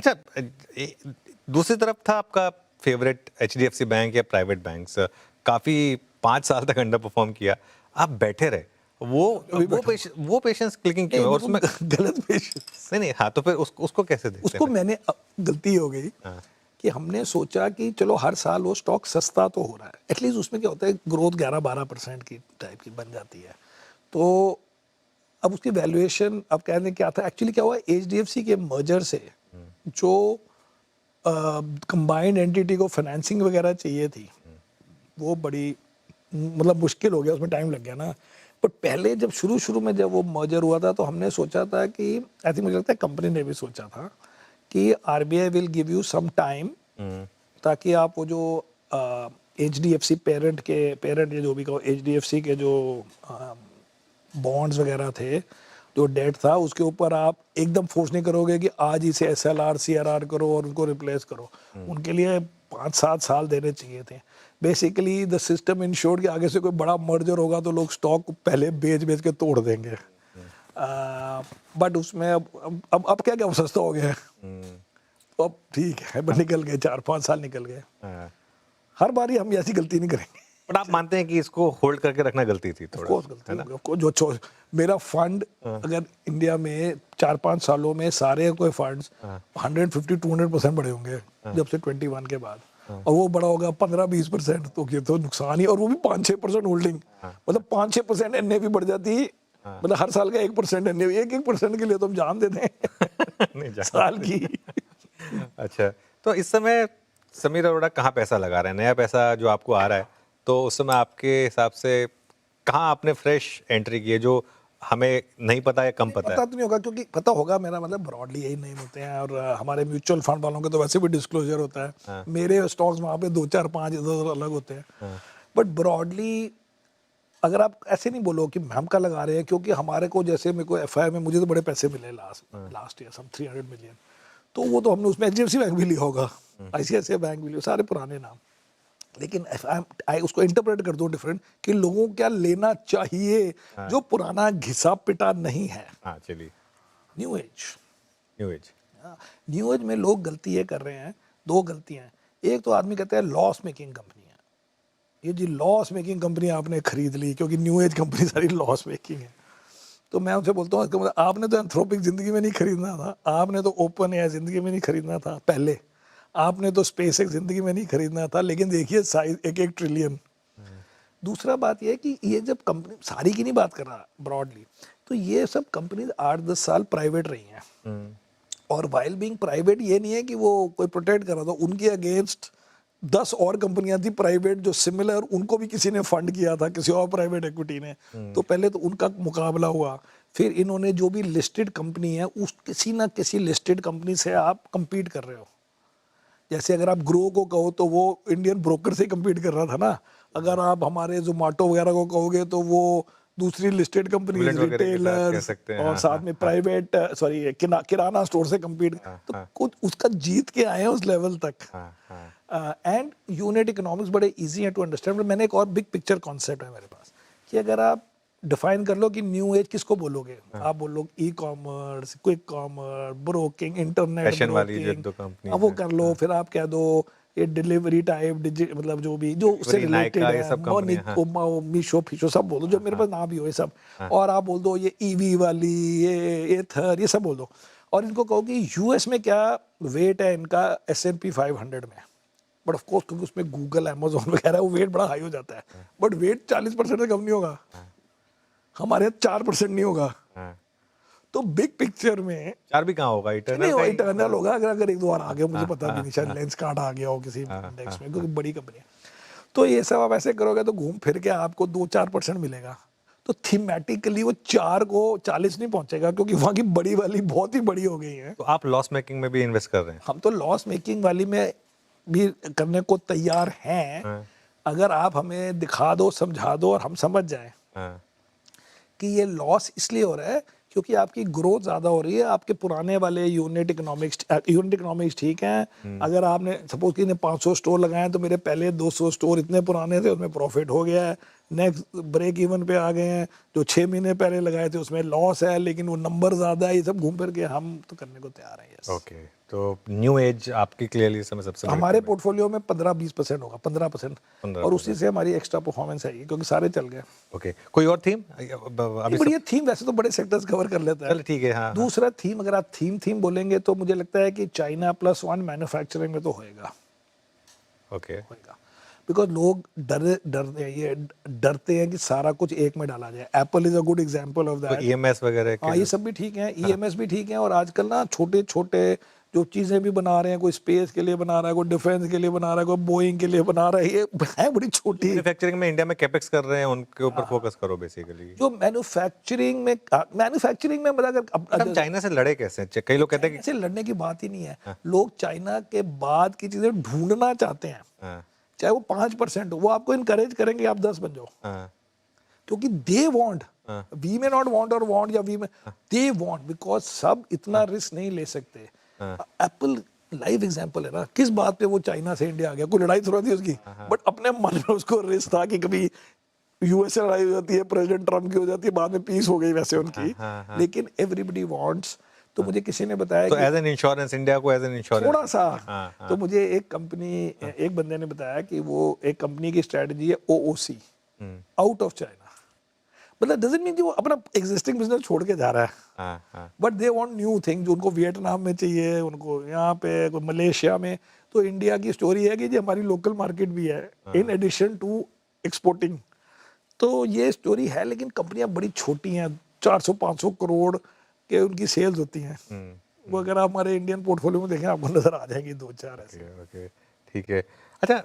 अच्छा, दूसरी तरफ था आपका फेवरेट एचडीएफसी बैंक या प्राइवेट बैंक्स, काफी 5 साल तक अंडर परफॉर्म किया, आप बैठे रहे, वो पेशेंस क्लिकिंग क्यों है? और उसमें गलत पेशेंस नहीं, हाँ, तो फिर उसको कैसे देखते उसको हैं? मैंने गलती हो गई हाँ, कि हमने सोचा कि चलो हर साल वो स्टॉक सस्ता तो हो रहा है, एटलीस्ट उसमें क्या होता है ग्रोथ 11-12% की टाइप की बन जाती है। तो अब उसकी वैल्यूएशन अब कहने क्या था, एक्चुअली क्या हुआ एचडीएफसी के मर्जर से जो कंबाइंड एंटिटी को फाइनेंसिंग वगैरह चाहिए थी वो बड़ी मतलब मुश्किल हो गया, उसमें टाइम लग गया ना। पर पहले जब शुरू में जब वो मर्जर हुआ था तो हमने सोचा था कि आई थिंक मुझे लगता है कंपनी ने भी सोचा था कि RBI will give you some time ताकि आप वो जो एचडीएफसी पेरेंट या जो भी कहो एचडीएफसी के जो बॉन्ड्स वगैरह थे, जो डेट था उसके ऊपर आप एकदम फोर्स नहीं करोगे कि आज इसे एसएलआर सीआरआर करो और उनको रिप्लेस करो। उनके लिए 5-7 साल देने चाहिए थे। बेसिकली द सिस्टम इंश्योर्ड कि आगे से कोई बड़ा मर्जर होगा तो लोग स्टॉक पहले बेच के तोड़ देंगे। बट उसमें अब क्या सस्ता हो गया है, तो अब ठीक है, निकल गए 4-5 साल निकल गए। हाँ। हर बार ही हम ऐसी गलती नहीं करेंगे। बट आप मानते हैं कि इसको होल्ड करके रखना गलती थी थोड़ा, कोर्स गलती हो गई जो मेरा फंड अगर इंडिया में 4-5 सालों में सारे कोई फंड्स 150-200% बढ़े होंगे जब से 21 के बाद, और वो बड़ा होगा 15-20%, तो ये तो नुकसान ही, और वो भी 5-6% होल्डिंग, मतलब 5-6% एनएवी बढ़ जाती, मतलब हर साल का 1% एनएवी, 1% के लिए तो हम जान देते हैं नहीं जान साल की। अच्छा, तो इस समय समीर अरोड़ा कहाँ पैसा लगा रहे हैं? नया पैसा जो आपको आ रहा है, तो उस समय आपके हिसाब से कहाँ आपने फ्रेश एंट्री की है जो हमें नहीं पता या कम पता है? पता तो नहीं होगा, क्योंकि पता होगा मेरा मतलब ब्रॉडली यही नेम होते हैं, और हमारे म्यूचुअल फंड वालों के तो वैसे भी डिस्क्लोजर होता है। हाँ। मेरे स्टॉक्स वहाँ पे 2-4-5 इधर अलग होते हैं। हाँ। बट ब्रॉडली अगर आप ऐसे नहीं बोलो कि हम का लगा रहे हैं, क्योंकि हमारे को जैसे मेरे को एफआई में मुझे तो बड़े पैसे मिले लास्ट ईयर सम 300 मिलियन, तो वो तो हमने उसमें एचडीएफसी बैंक भी लिया होगा, आईसीआईसीआई बैंक भी लिया, सारे पुराने नाम। लेकिन उसको इंटरप्रेट कर दो डिफरेंट कि लोगों को क्या लेना चाहिए जो पुराना घिसा पिटा नहीं है। हाँ, चलिए, new age, new age. New age में लोग गलती ये कर रहे हैं, दो गलतियां हैं। एक तो आदमी कहता है लॉस मेकिंग कंपनी है, ये जी लॉस मेकिंग कंपनी आपने खरीद ली क्योंकि न्यू एज कंपनी सारी लॉस मेकिंग है। तो मैं उनसे बोलता हूँ इसका मतलब आपने तो एंथ्रोपिक जिंदगी में नहीं खरीदना था, आपने तो ओपन एयर जिंदगी में नहीं खरीदना था पहले, आपने तो स्पेस एक्स जिंदगी में नहीं खरीदना था, लेकिन देखिए साइज 1-1 ट्रिलियन। दूसरा बात यह है कि ये जब कंपनी सारी की नहीं बात कर रहा ब्रॉडली, तो ये सब कंपनी 8-10 साल प्राइवेट रही हैं, और वाइल बीइंग प्राइवेट ये नहीं है कि वो कोई प्रोटेक्ट कर रहा था, उनके अगेंस्ट 10 और कंपनियां थी प्राइवेट जो सिमिलर, उनको भी किसी ने फंड किया था, किसी और प्राइवेट इक्विटी ने। तो पहले तो उनका मुकाबला हुआ, फिर इन्होंने जो भी लिस्टेड कंपनी है उस किसी ना किसी लिस्टेड कंपनी से आप compete कर रहे हो। जैसे अगर आप ग्रो को कहो तो वो इंडियन ब्रोकर से compete कर रहा था ना, अगर आप हमारे जोमेटो वगैरह को कहोगे तो वो दूसरी लिस्टेड कंपनी, Equivalent वगैरह के साथ कह रिटेलर्स सकते हैं, और हाँ, साथ हाँ, में हाँ, प्राइवेट सॉरी किराना स्टोर से compete, हाँ, तो हाँ, कुछ उसका जीत के आए हैं उस लेवल तक। हाँ, हाँ, एंड यूनिट इकोनॉमिक्स बड़े इजी है टू अंडरस्टैंड। मैंने एक और बिग पिक्चर कॉन्सेप्ट है मेरे पास कि अगर आप डिफाइन कर लो कि न्यू एज किसको बोलोगे, आप बोलो e commerce, quick commerce, broking, internet fashion वाली जो ब्रोकिंग, 2 कंपनीज अब वो हैं, कर लो, फिर आप कह दो ये डिलीवरी टाइप मतलब जो भी जो उससे डिलीवरी, रिलेटेड नायका, ये है, सब कंपनियां, हाँ, मीशो फीशो सब बोल दो जो मेरे पास ना भी हो ये सब, और आप बोल दो ये ईवी वाली, ये एथर, ये सब बोल दो, और इनको कहो कि यूएस में क्या वेट है इनका S&P 500 में। बट ऑफ कोर्स क्योंकि उसमें गूगल अमेजोन वगैरह वो वेट बड़ा हाई हो जाता है, बट वेट 40% से कम नहीं होगा, हमारे यहाँ 4% नहीं होगा। हाँ। तो बिग पिक्चर में 4 भी कहाँ होगा, नहीं इटर्नल का हो, ही इटर्नल होगा, अगर एक दो बार आ गया मुझे हाँ, पता भी हाँ, नहीं, शायद हाँ, लेंस कार्ड आ गया हो किसी हाँ, इंडेक्स हाँ, में, क्योंकि बड़ी कंपनी है। तो ये सब आप ऐसे करोगे तो घूम फिर के आपको 2-4% मिलेगा। तो थीमेटिकली वो 4 को 40 नहीं पहुंचेगा, क्योंकि वहां की बड़ी वाली बहुत ही बड़ी हो गई है। तो आप लॉस मेकिंग में भी इन्वेस्ट कर रहे हैं? हम तो लॉस मेकिंग वाली में भी करने को तैयार हैं, हाँ, अगर आप हमें दिखा दो, समझा दो और हम समझ जाएं हाँ, कि ये लॉस इसलिए हो रहा है क्योंकि आपकी ग्रोथ ज़्यादा हो रही है, आपके पुराने वाले यूनिट इकोनॉमिक्स ठीक हैं। अगर आपने सपोज कि 500 स्टोर लगाए तो मेरे पहले 200 स्टोर इतने पुराने थे, उसमें प्रॉफिट हो गया है, नेक्स्ट ब्रेक इवन पे आ गए हैं, जो 6 महीने पहले लगाए थे उसमें लॉस है लेकिन वो नंबर ज़्यादा है, ये सब घूम फिर के हम तो करने को तैयार हैं। यस, ओके, तो न्यू एज आपकी क्लियरली इस समय सबसे बड़ी हमारे टीम है। पोर्टफोलियो में 15-20% होगा, 15%, 15%। और उसी से हमारी एक्स्ट्रा परफॉर्मेंस है क्योंकि सारे चल गए। ओके, कोई और थीम ये अभी बढ़िया थीम, वैसे तो बड़े सेक्टर्स कवर कर लेता है। चल ठीक है, हाँ हाँ, दूसरा थीम, अगर आप थीम बोलेंगे तो मुझे लगता है कि चाइना +1 मैन्युफैक्चरिंग में तो होएगा, ओके, होएगा। बिकॉज लोग डरते हैं कि सारा कुछ एक में डाला जाए। Apple is a good example of तो दैट। ईएमएस वगैरह हाँ, के ये सब भी ठीक है, ईएमएस भी ठीक है, और आजकल ना छोटे छोटे जो चीज़ें भी बना रहे हैं, कोई स्पेस के लिए बना रहा है, कोई डिफेंस के लिए बना रहा है, कोई बोइंग के लिए बना रहा है, ये है बड़ी छोटी। मैन्युफैक्चरिंग में इंडिया में कैपेक्स कर रहे हैं, उनके ऊपर फोकस करो बेसिकली। जो मैन्युफैक्चरिंग में मतलब बट हम चाइना से लड़े कैसे हैं? कई लोग कहते हैं चाइना से लड़ने की बात ही नहीं है। लोग चाइना के बाद की चीज़ें ढूंढना चाहते हैं, हाँ चाहे वो 5% हो, वो आपको इनकरेज करेंगे आप 10 बन जाओ, हाँ क्योंकि दे वांट, हाँ। वी में नॉट वांट और वांट, या वी में दे वांट, बिकॉज सब इतना रिस्क नहीं ले सकते। हाँ। एप्पल लाइव एग्जांपल है ना, किस बात पे वो चाइना से इंडिया आ गया, कोई लड़ाई थोड़ा थी उसकी, बट अपने मन में उसको रिस्क था कि कभी यूएस से लड़ाई हो जाती है, प्रेसिडेंट ट्रम्प की हो जाती है, बाद में पीस हो गई वैसे उनकी, हाँ, हाँ। लेकिन एवरीबडी वांट्स। तो मुझे किसी ने बताया तो कि एज एन इंश्योरेंस, इंडिया को एज एन इंश्योरेंस थोड़ा सा, हाँ, तो मुझे एक बंदे ने बताया कि वो एक कंपनी की स्ट्रेटजी है OOC, आउट ऑफ चाइना। मतलब डजंट मीन कि वो अपना एग्जिस्टिंग बिजनेस छोड़ के जा रहा है, हाँ हाँ but they want new thing, जो उनको वियतनाम में चाहिए, उनको यहाँ पे, कोई मलेशिया में। तो इंडिया की स्टोरी है कि जो हमारी लोकल मार्केट भी है इन एडिशन टू एक्सपोर्टिंग। तो ये स्टोरी है, लेकिन कंपनियां बड़ी छोटी हैं, 400-500 करोड़ के उनकी सेल्स होती हैं। वो अगर आप हमारे इंडियन पोर्टफोलियो में देखें आपको नजर आ जाएंगी 2-4 ऐसे। ओके, ठीक है। अच्छा,